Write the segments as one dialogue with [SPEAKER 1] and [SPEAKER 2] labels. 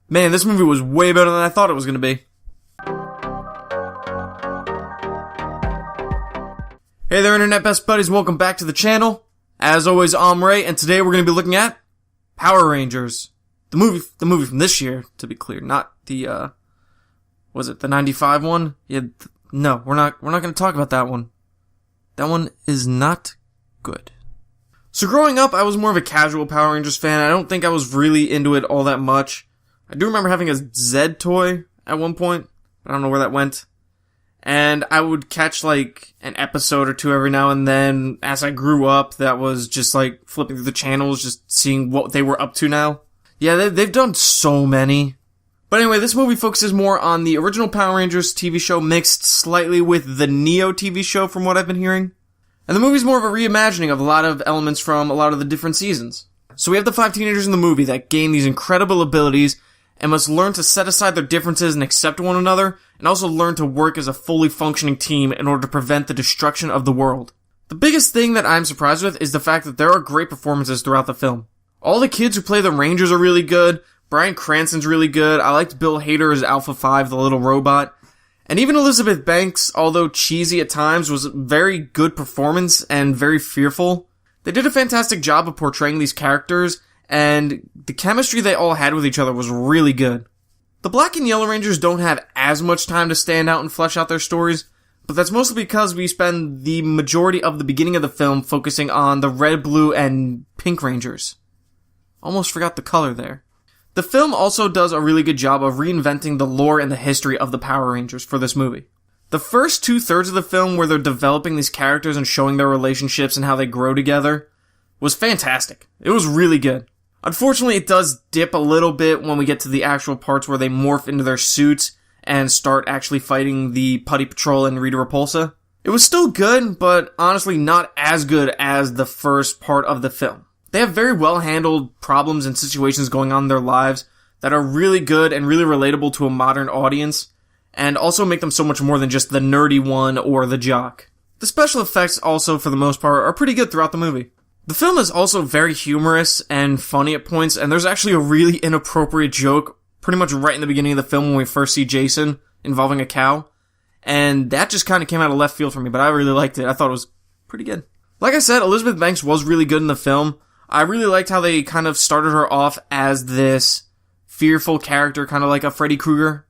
[SPEAKER 1] Man, this movie was way better than I thought it was going to be. Hey there, Internet Best Buddies, welcome back to the channel. As always, I'm Ray, and today we're going to be looking at Power Rangers. The movie from this year, to be clear, not the, was it the 95 one? Yeah, no, we're not going to talk about that one. That one is not good. So growing up, I was more of a casual Power Rangers fan. I don't think I was really into it all that much. I do remember having a Zed toy at one point. I don't know where that went. And I would catch like an episode or two every now and then. As I grew up, that was just like flipping through the channels, just seeing what they were up to now. Yeah, they've done so many. But anyway, this movie focuses more on the original Power Rangers TV show mixed slightly with the Neo TV show from what I've been hearing. And the movie's more of a reimagining of a lot of elements from a lot of the different seasons. So we have the 5 teenagers in the movie that gain these incredible abilities and must learn to set aside their differences and accept one another, and also learn to work as a fully functioning team in order to prevent the destruction of the world. The biggest thing that I'm surprised with is the fact that there are great performances throughout the film. All the kids who play the Rangers are really good. Bryan Cranston's really good. I liked Bill Hader as Alpha 5, the little robot. And even Elizabeth Banks, although cheesy at times, was a very good performance and very fearful. They did a fantastic job of portraying these characters, and the chemistry they all had with each other was really good. The Black and Yellow Rangers don't have as much time to stand out and flesh out their stories, but that's mostly because we spend the majority of the beginning of the film focusing on the Red, Blue, and Pink Rangers. Almost forgot the color there. The film also does a really good job of reinventing the lore and the history of the Power Rangers for this movie. The first 2/3 of the film where they're developing these characters and showing their relationships and how they grow together was fantastic. It was really good. Unfortunately, it does dip a little bit when we get to the actual parts where they morph into their suits and start actually fighting the Putty Patrol and Rita Repulsa. It was still good, but honestly not as good as the first part of the film. They have very well handled problems and situations going on in their lives that are really good and really relatable to a modern audience, and also make them so much more than just the nerdy one or the jock. The special effects also, for the most part, are pretty good throughout the movie. The film is also very humorous and funny at points, and there's actually a really inappropriate joke pretty much right in the beginning of the film when we first see Jason involving a cow, and that just kind of came out of left field for me, but I really liked it. I thought it was pretty good. Like I said, Elizabeth Banks was really good in the film. I really liked how they kind of started her off as this fearful character, kind of like a Freddy Krueger,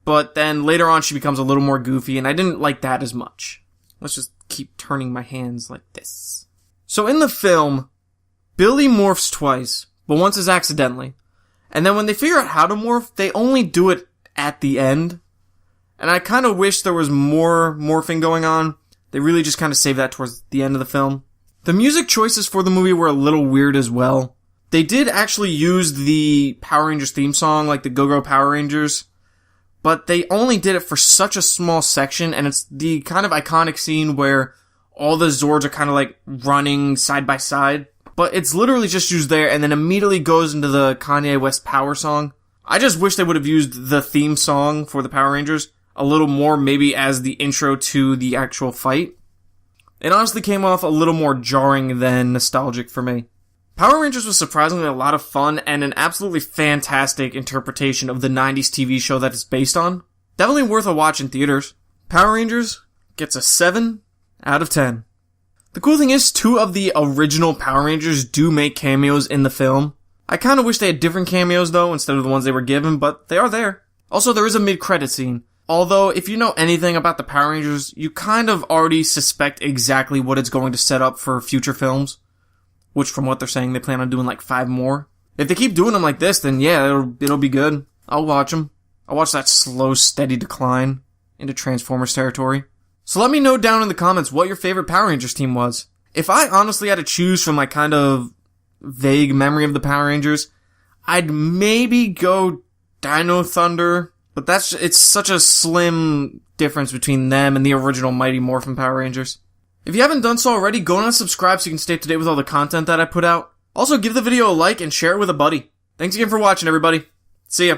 [SPEAKER 1] but then later on she becomes a little more goofy, and I didn't like that as much. Let's just keep turning my hands like this. So in the film, Billy morphs twice, but once is accidentally. And then when they figure out how to morph, they only do it at the end. And I kind of wish there was more morphing going on. They really just kind of saved that towards the end of the film. The music choices for the movie were a little weird as well. They did actually use the Power Rangers theme song, like the Go-Go Power Rangers, but they only did it for such a small section, and it's the kind of iconic scene where all the Zords are kind of like running side by side, but it's literally just used there and then immediately goes into the Kanye West Power song. I just wish they would have used the theme song for the Power Rangers a little more, maybe as the intro to the actual fight. It honestly came off a little more jarring than nostalgic for me. Power Rangers was surprisingly a lot of fun and an absolutely fantastic interpretation of the 90s TV show that it's based on. Definitely worth a watch in theaters. Power Rangers gets a 7 out of 10. The cool thing is, 2 of the original Power Rangers do make cameos in the film. I kinda wish they had different cameos though, instead of the ones they were given, but they are there. Also, there is a mid-credit scene. Although, if you know anything about the Power Rangers, you kind of already suspect exactly what it's going to set up for future films. Which, from what they're saying, they plan on doing like 5 more. If they keep doing them like this, then yeah, it'll be good. I'll watch them. I'll watch that slow, steady decline into Transformers territory. So let me know down in the comments what your favorite Power Rangers team was. If I honestly had to choose from my kind of vague memory of the Power Rangers, I'd maybe go Dino Thunder, but it's such a slim difference between them and the original Mighty Morphin Power Rangers. If you haven't done so already, go and subscribe so you can stay up to date with all the content that I put out. Also, give the video a like and share it with a buddy. Thanks again for watching, everybody. See ya.